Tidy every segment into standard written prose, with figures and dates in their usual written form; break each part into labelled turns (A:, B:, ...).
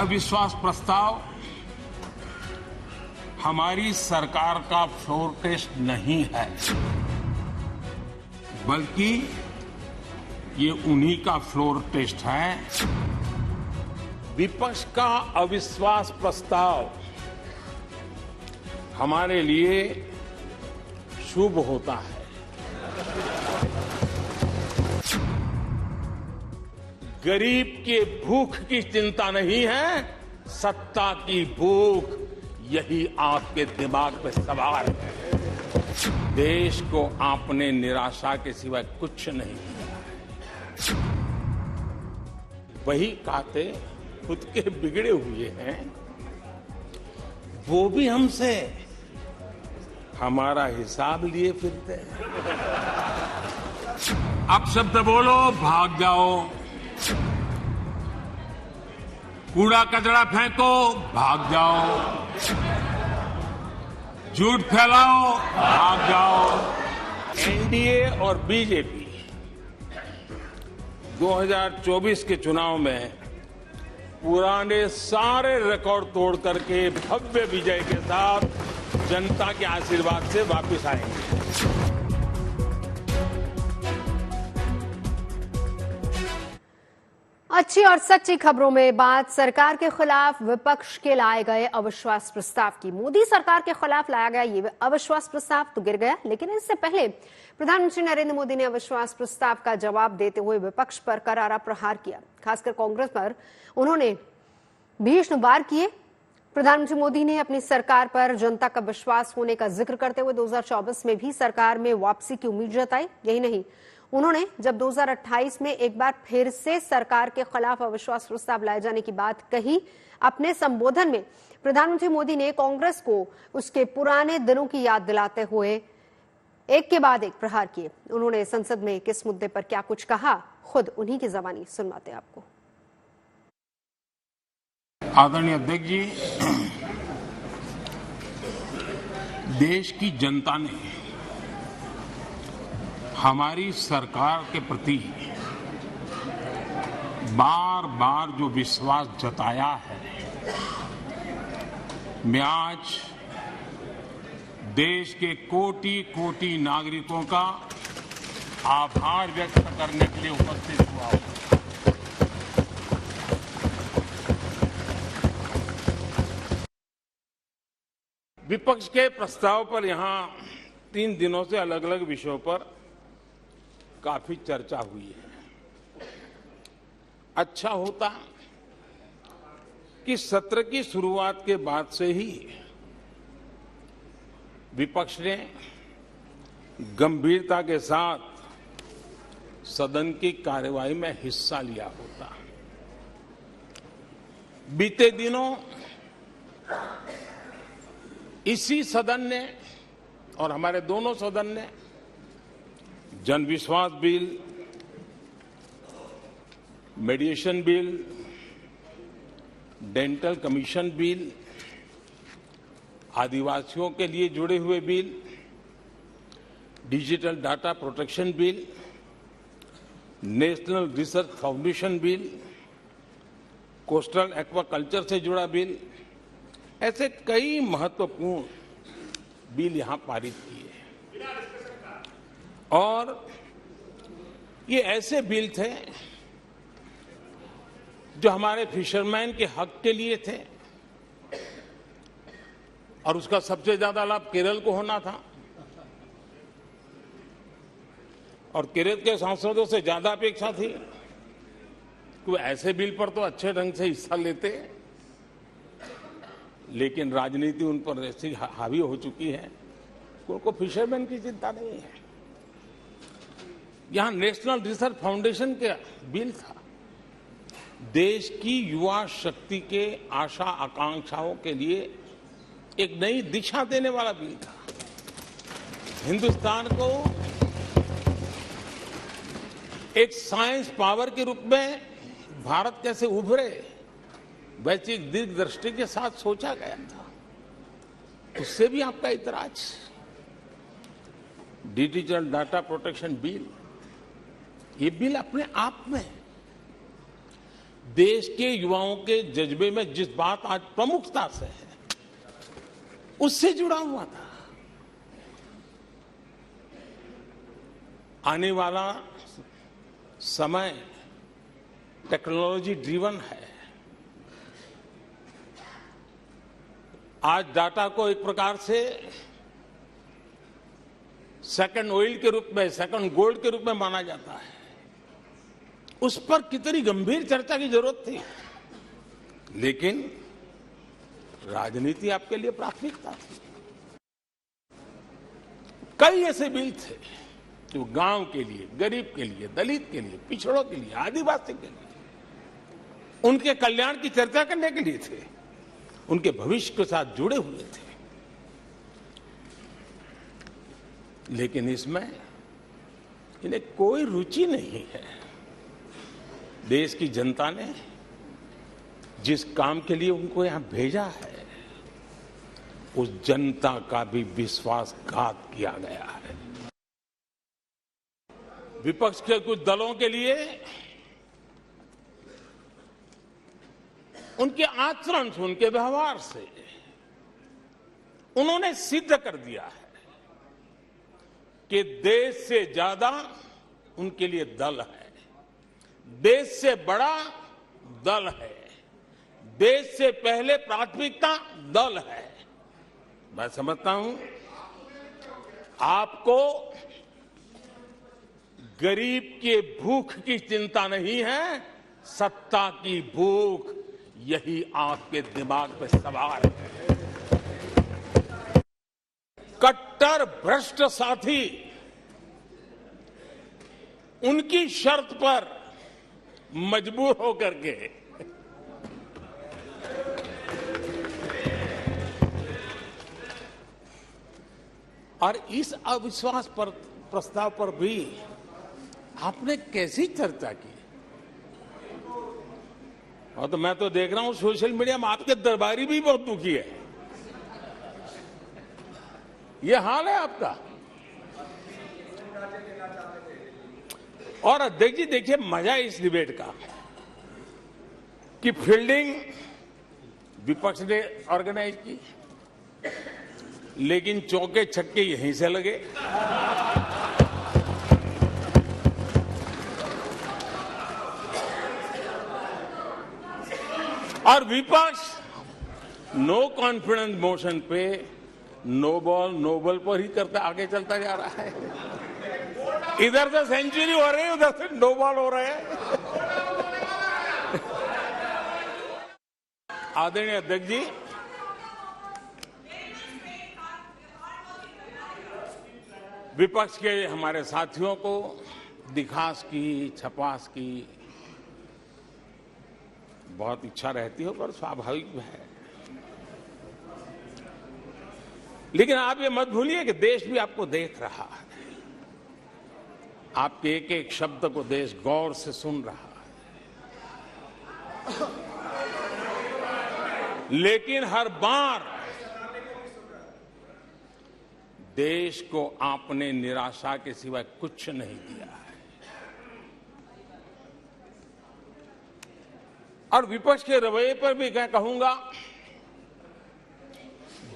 A: अविश्वास प्रस्ताव हमारी सरकार का फ्लोर टेस्ट नहीं है, बल्कि ये उन्हीं का फ्लोर टेस्ट है। विपक्ष का अविश्वास प्रस्ताव हमारे लिए शुभ होता है। गरीब के भूख की चिंता नहीं है, सत्ता की भूख, यही आपके दिमाग पे सवार है। देश को आपने निराशा के सिवाय कुछ नहीं दिया है। वही खाते खुद के बिगड़े हुए हैं, वो भी हमसे हमारा हिसाब लिए फिरते हैं। अब शब्द बोलो, भाग जाओ। कूड़ा कचरा फेंको, भाग जाओ। झूठ फैलाओ, भाग जाओ। एनडीए और बीजेपी 2024 के चुनाव में पुराने सारे रिकॉर्ड तोड़ करके भव्य विजय के साथ जनता के आशीर्वाद से वापस आएंगे।
B: अच्छी और सच्ची खबरों में बात सरकार के खिलाफ विपक्ष के लाए गए अविश्वास प्रस्ताव की। मोदी सरकार के खिलाफ लाया गया ये अविश्वास प्रस्ताव तो गिर गया, लेकिन इससे पहले प्रधानमंत्री नरेंद्र मोदी ने अविश्वास प्रस्ताव का जवाब देते हुए विपक्ष पर करारा प्रहार किया। खासकर कांग्रेस पर उन्होंने भीषण वार किए। प्रधानमंत्री मोदी ने अपनी सरकार पर जनता का विश्वास होने का जिक्र करते हुए 2024 में भी सरकार में वापसी की उम्मीद जताई। यही नहीं, उन्होंने जब 2028 में एक बार फिर से सरकार के खिलाफ अविश्वास प्रस्ताव लाए जाने की बात कही, अपने संबोधन में प्रधानमंत्री मोदी ने कांग्रेस को उसके पुराने दिनों की याद दिलाते हुए एक के बाद एक प्रहार किए। उन्होंने संसद में किस मुद्दे पर क्या कुछ कहा, खुद उन्हीं की जबानी सुनवाते आपको।
A: आदरणीय अध्यक्ष जी, देश की जनता ने हमारी सरकार के प्रति बार बार जो विश्वास जताया है, मैं आज देश के कोटि कोटि नागरिकों का आभार व्यक्त करने के लिए उपस्थित हुआ हूं। विपक्ष के प्रस्ताव पर यहां 3 दिनों से अलग अलग विषयों पर काफी चर्चा हुई है। अच्छा होता कि सत्र की शुरुआत के बाद से ही विपक्ष ने गंभीरता के साथ सदन की कार्यवाही में हिस्सा लिया होता। बीते दिनों इसी सदन ने और हमारे दोनों सदन ने जन विश्वास bill, मेडिएशन bill, dental commission bill, आदिवासियों के लिए जुड़े हुए bill, digital data protection bill, national research foundation bill, coastal aquaculture से जुड़ा बिल, ऐसे कई महत्वपूर्ण बिल यहां पारित किए। और ये ऐसे बिल थे जो हमारे फिशरमैन के हक के लिए थे और उसका सबसे ज्यादा लाभ केरल को होना था। और केरल के सांसदों से ज्यादा अपेक्षा थी कि ऐसे बिल पर तो अच्छे ढंग से हिस्सा लेते, लेकिन राजनीति उन पर ऐसी हावी हो चुकी है कि उनको फिशरमैन की चिंता नहीं है। यहां नेशनल रिसर्च फाउंडेशन का बिल था, देश की युवा शक्ति के आशा आकांक्षाओं के लिए एक नई दिशा देने वाला बिल था। हिंदुस्तान को एक साइंस पावर के रूप में भारत कैसे उभरे, वैसी एक दीर्घदृष्टि के साथ सोचा गया था। उससे भी आपका इतराज। डिजिटल डाटा प्रोटेक्शन बिल, ये बिल अपने आप में देश के युवाओं के जज्बे में जिस बात आज प्रमुखता से है उससे जुड़ा हुआ था। आने वाला समय टेक्नोलॉजी ड्रिवन है। आज डाटा को एक प्रकार से सेकंड ऑयल के रूप में, सेकंड गोल्ड के रूप में माना जाता है। उस पर कितनी गंभीर चर्चा की जरूरत थी, लेकिन राजनीति आपके लिए प्राथमिकता थी। कई ऐसे बिल थे जो गांव के लिए, गरीब के लिए, दलित के लिए, पिछड़ों के लिए, आदिवासी के लिए, उनके कल्याण की चर्चा करने के लिए थे, उनके भविष्य के साथ जुड़े हुए थे। लेकिन इसमें इन्हें कोई रुचि नहीं है। देश की जनता ने जिस काम के लिए उनको यहां भेजा है, उस जनता का भी विश्वासघात किया गया है। विपक्ष के कुछ दलों के लिए उनके आचरण से, उनके व्यवहार से उन्होंने सिद्ध कर दिया है कि देश से ज्यादा उनके लिए दल है, देश से बड़ा दल है, देश से पहले प्राथमिकता दल है। मैं समझता हूं आपको गरीब के भूख की चिंता नहीं है, सत्ता की भूख यही आपके दिमाग पे सवार है। कट्टर भ्रष्ट साथी उनकी शर्त पर मजबूर होकर के और इस अविश्वास पर प्रस्ताव पर भी आपने कैसी चर्चा की। और तो मैं तो देख रहा हूं सोशल मीडिया में आपके दरबारी भी बहुत दुखी है। ये हाल है आपका। और अध्यक्ष जी देखिए, मजा इस डिबेट का कि फील्डिंग विपक्ष ने ऑर्गेनाइज की, लेकिन चौके छक्के यहीं से लगे। और विपक्ष नो कॉन्फिडेंस मोशन पे नो बॉल पर ही करते आगे चलता जा रहा है। इधर से सेंचुरी हो रही है, उधर से नो बॉल हो रहे हैं। आदरणीय अध्यक्ष जी, विपक्ष के हमारे साथियों को दिखास की, छपास की बहुत इच्छा रहती हो, पर स्वाभाविक है। लेकिन आप ये मत भूलिए कि देश भी आपको देख रहा है। आपके एक एक शब्द को देश गौर से सुन रहा है। लेकिन हर बार देश को आपने निराशा के सिवाय कुछ नहीं दिया है। और विपक्ष के रवैये पर भी मैं कहूंगा,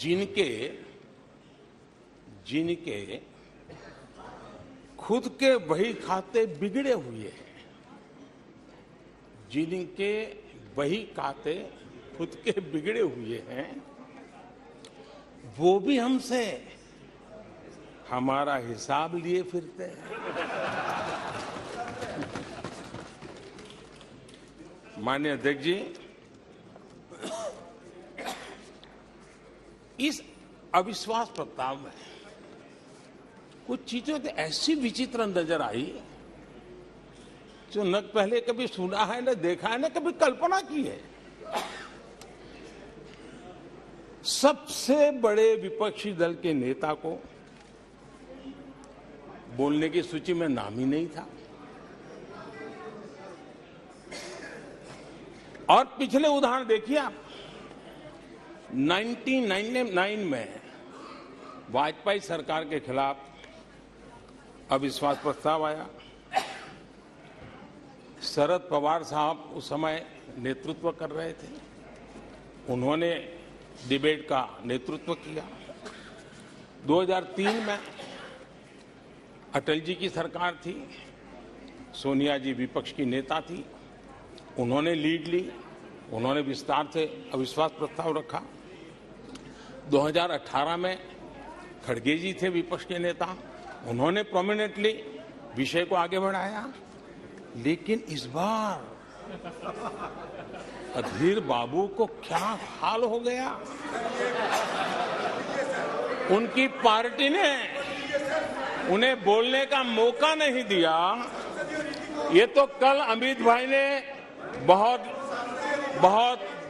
A: जिनके खुद के वही खाते बिगड़े हुए हैं, जिनके वही खाते खुद के बिगड़े हुए हैं, वो भी हमसे हमारा हिसाब लिए फिरते हैं। माननीय अध्यक्ष जी, इस अविश्वास प्रस्ताव में कुछ चीजें तो ऐसी विचित्र नजर आई जो न पहले कभी सुना है, न देखा है, न कभी कल्पना की है। सबसे बड़े विपक्षी दल के नेता को बोलने की सूची में नाम ही नहीं था। और पिछले उदाहरण देखिए आप, 1999 में वाजपेयी सरकार के खिलाफ अविश्वास प्रस्ताव आया। शरद पवार साहब उस समय नेतृत्व कर रहे थे। उन्होंने डिबेट का नेतृत्व किया। 2003 में अटल जी की सरकार थी, सोनिया जी विपक्ष की नेता थी, उन्होंने लीड ली, उन्होंने विस्तार से अविश्वास प्रस्ताव रखा। 2018 में खड़गे जी थे विपक्ष के नेता, उन्होंने प्रोमिनेंटली विषय को आगे बढ़ाया। लेकिन इस बार अधीर बाबू को क्या हाल हो गया, उनकी पार्टी ने उन्हें बोलने का मौका नहीं दिया। ये तो कल अमित भाई ने बहुत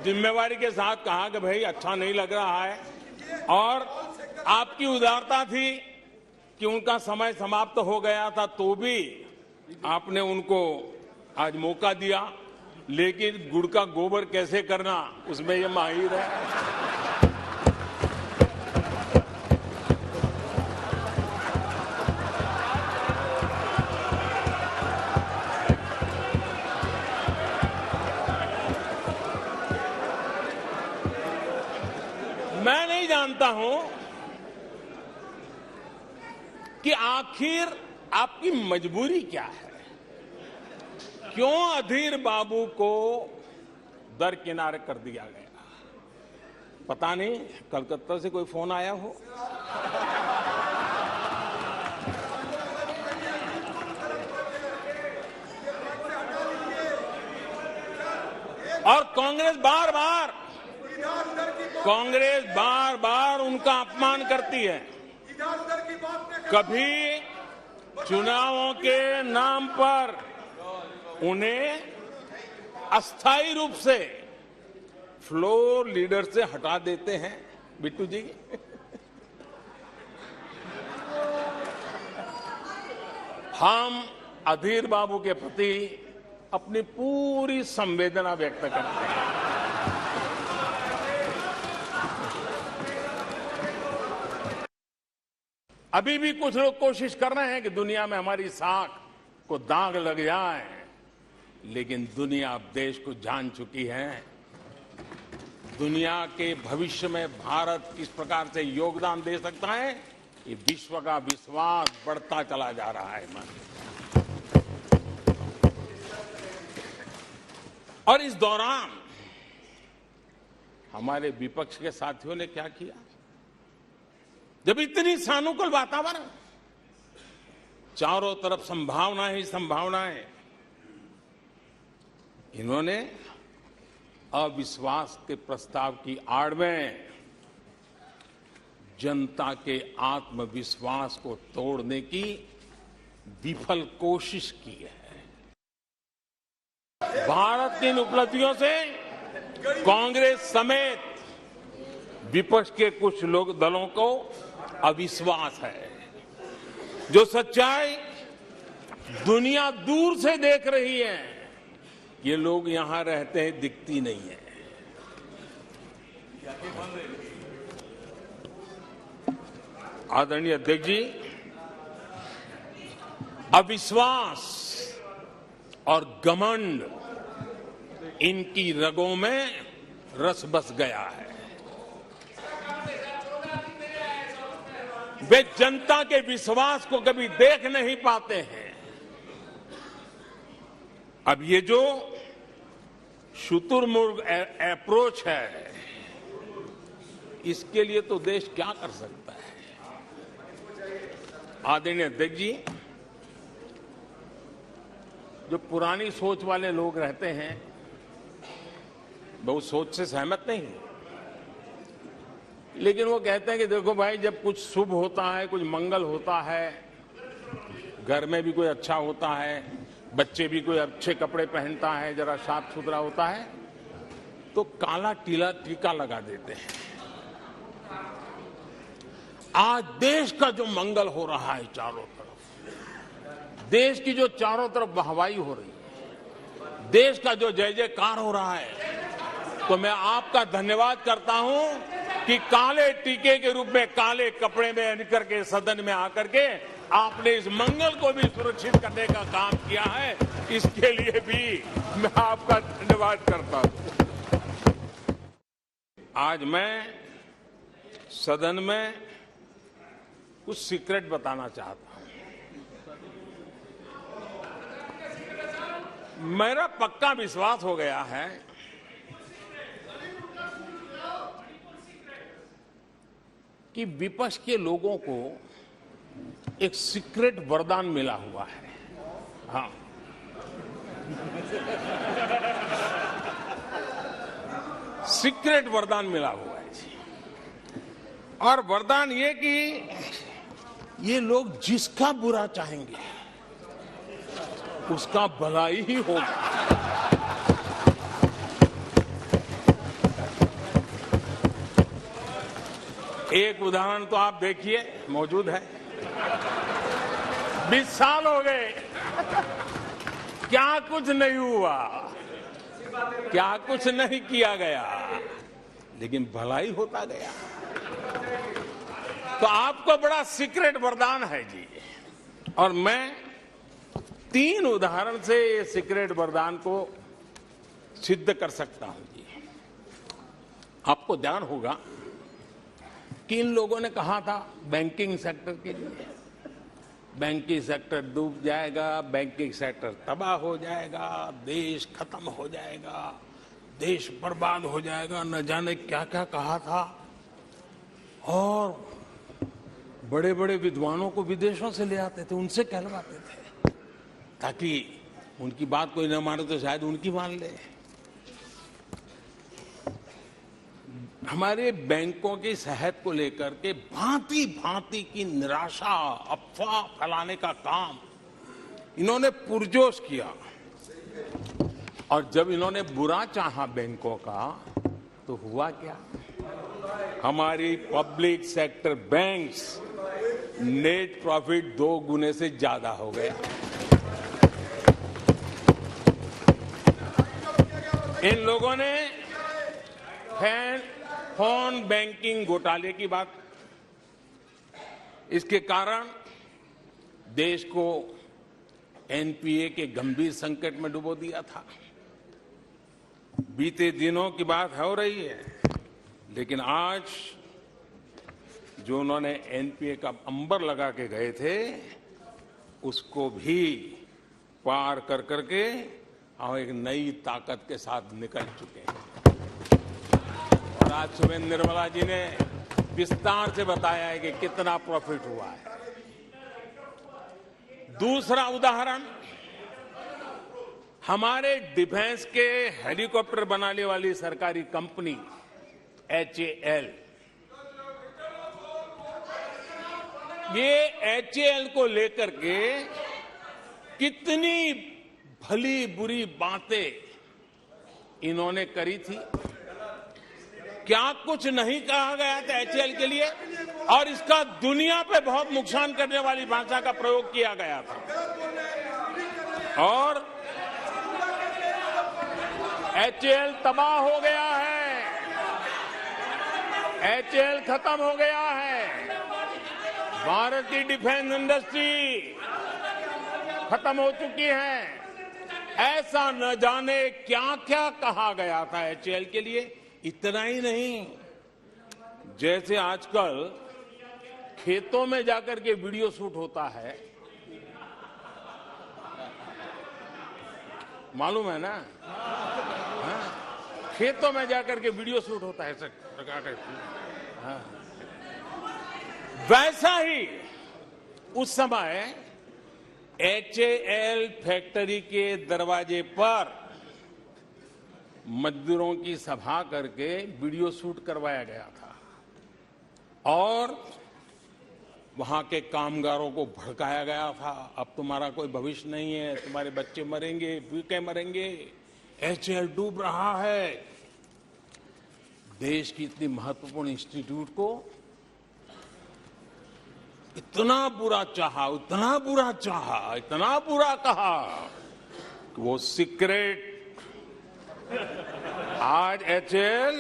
A: जिम्मेवारी के साथ कहा कि भाई अच्छा नहीं लग रहा है, और आपकी उदारता थी कि उनका समय समाप्त हो गया था तो भी आपने उनको आज मौका दिया। लेकिन गुड़ का गोबर कैसे करना उसमें ये माहिर है। मैं नहीं जानता हूं कि आखिर आपकी मजबूरी क्या है, क्यों अधीर बाबू को दरकिनारे कर दिया गया। पता नहीं कलकत्ता से कोई फोन आया हो। और कांग्रेस बार बार उनका अपमान करती है। कभी चुनावों के नाम पर उन्हें अस्थायी रूप से फ्लोर लीडर से हटा देते हैं। बिट्टू जी, हम अधीर बाबू के प्रति अपनी पूरी संवेदना व्यक्त करते हैं। अभी भी कुछ लोग कोशिश कर रहे हैं कि दुनिया में हमारी साख को दाग लग जाए, लेकिन दुनिया अब देश को जान चुकी है। दुनिया के भविष्य में भारत किस प्रकार से योगदान दे सकता है, ये विश्व का विश्वास बढ़ता चला जा रहा है। और इस दौरान हमारे विपक्ष के साथियों ने क्या किया, जब इतनी सानुकूल वातावरण, चारों तरफ संभावनाएं ही संभावनाएं, इन्होंने अविश्वास के प्रस्ताव की आड़ में जनता के आत्मविश्वास को तोड़ने की विफल कोशिश की है। भारत की इन उपलब्धियों से कांग्रेस समेत विपक्ष के कुछ लोग दलों को अविश्वास है। जो सच्चाई दुनिया दूर से देख रही है, ये लोग यहां रहते हैं दिखती नहीं है। आदरणीय अध्यक्ष जी, अविश्वास और घमंड इनकी रगों में रस बस गया है। वे जनता के विश्वास को कभी देख नहीं पाते हैं। अब ये जो शुतुरमुर्ग अप्रोच है, इसके लिए तो देश क्या कर सकता है। आदरणीय अध्यक्ष जी, जो पुरानी सोच वाले लोग रहते हैं, वो उस सोच से सहमत नहीं, लेकिन वो कहते हैं कि देखो भाई, जब कुछ शुभ होता है, कुछ मंगल होता है, घर में भी कोई अच्छा होता है, बच्चे भी कोई अच्छे कपड़े पहनता है, जरा साफ सुथरा होता है, तो काला टीका लगा देते हैं। आज देश का जो मंगल हो रहा है चारों तरफ, देश की जो चारों तरफ वाहवाही हो रही है, देश का जो जय जयकार हो रहा है, तो मैं आपका धन्यवाद करता हूं कि काले टीके के रूप में काले कपड़े में निकल के सदन में आकर के आपने इस मंगल को भी सुरक्षित करने का काम किया है। इसके लिए भी मैं आपका धन्यवाद करता हूं। आज मैं सदन में कुछ सीक्रेट बताना चाहता हूं। मेरा पक्का विश्वास हो गया है कि विपक्ष के लोगों को एक सीक्रेट वरदान मिला हुआ है। हाँ, सीक्रेट वरदान मिला हुआ है जी। और वरदान ये कि ये लोग जिसका बुरा चाहेंगे उसका भलाई ही होगा। एक उदाहरण तो आप देखिए, मौजूद है। 20 साल हो गए, क्या कुछ नहीं हुआ, क्या कुछ नहीं किया गया, लेकिन भलाई होता गया। तो आपको बड़ा सीक्रेट वरदान है जी। और मैं 3 उदाहरण से ये सीक्रेट वरदान को सिद्ध कर सकता हूं जी। आपको ध्यान होगा कि इन लोगों ने कहा था बैंकिंग सेक्टर के लिए, बैंकिंग सेक्टर डूब जाएगा, बैंकिंग सेक्टर तबाह हो जाएगा, देश खत्म हो जाएगा, देश बर्बाद हो जाएगा, न जाने क्या क्या कहा था। और बड़े बड़े विद्वानों को विदेशों से ले आते थे, उनसे कहलवाते थे, ताकि उनकी बात कोई न माने तो शायद उनकी मान ले। हमारे बैंकों की सेहत को लेकर के भांति भांति की निराशा, अफवाह फैलाने का काम इन्होंने पुरजोश किया। और जब इन्होंने बुरा चाहा बैंकों का, तो हुआ क्या? हमारी public sector banks net profit 2 गुने से ज्यादा हो गया। इन लोगों ने फोन बैंकिंग घोटाले की बात, इसके कारण देश को एनपीए के गंभीर संकट में डुबो दिया था। बीते दिनों की बात हो रही है, लेकिन आज जो उन्होंने एनपीए का अंबर लगा के गए थे, उसको भी पार कर करके हम एक नई ताकत के साथ निकल चुके हैं। और आज सुबह निर्मला जी ने विस्तार से बताया है कि कितना प्रॉफिट हुआ है। दूसरा उदाहरण, हमारे डिफेंस के हेलीकॉप्टर बनाने वाली सरकारी कंपनी HAL, ये HAL को लेकर के कितनी भली बुरी बातें इन्होंने करी थी। क्या कुछ नहीं कहा गया था HAL के लिए, और इसका दुनिया पे बहुत नुकसान करने वाली भाषा का प्रयोग किया गया था। और HAL तबाह हो गया है, HAL खत्म हो गया है, भारत की डिफेंस इंडस्ट्री खत्म हो चुकी है। ऐसा न जाने क्या क्या कहा गया था HAL के लिए। इतना ही नहीं, जैसे आजकल खेतों में जाकर के वीडियो शूट होता है, मालूम है ना? हाँ? खेतों में जाकर के वीडियो शूट होता है, हाँ। वैसा ही उस समय HAL फैक्ट्री के दरवाजे पर मजदूरों की सभा करके वीडियो शूट करवाया गया था और वहां के कामगारों को भड़काया गया था। अब तुम्हारा कोई भविष्य नहीं है, तुम्हारे बच्चे मरेंगे, भूखे मरेंगे, HAL डूब रहा है। देश की इतनी महत्वपूर्ण इंस्टीट्यूट को इतना बुरा चाहा, इतना बुरा चाहा, इतना बुरा कहा कि वो सीक्रेट आज HAL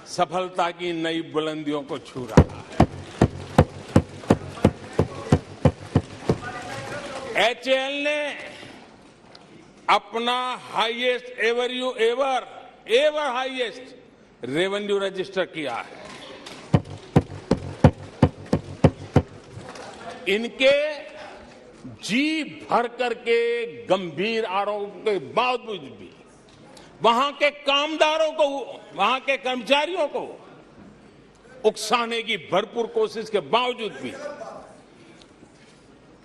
A: सफलता की नई बुलंदियों को छू रहा है। HAL ने अपना highest ever highest revenue register किया है। इनके जी भर करके गंभीर आरोप के बावजूद भी वहां के कामदारों को, वहां के कर्मचारियों को उकसाने की भरपूर कोशिश के बावजूद भी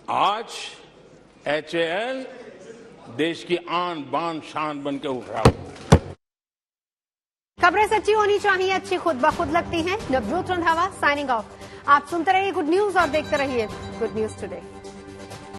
A: आज HAL देश की आन बान शान बन के उभरा हुआ।
B: खबरें सच्ची होनी चाहिए, अच्छी खुद ब खुद लगती हैं। Navjot Randhawa signing off. आप सुनते रहिए गुड न्यूज और देखते रहिए गुड न्यूज टुडे।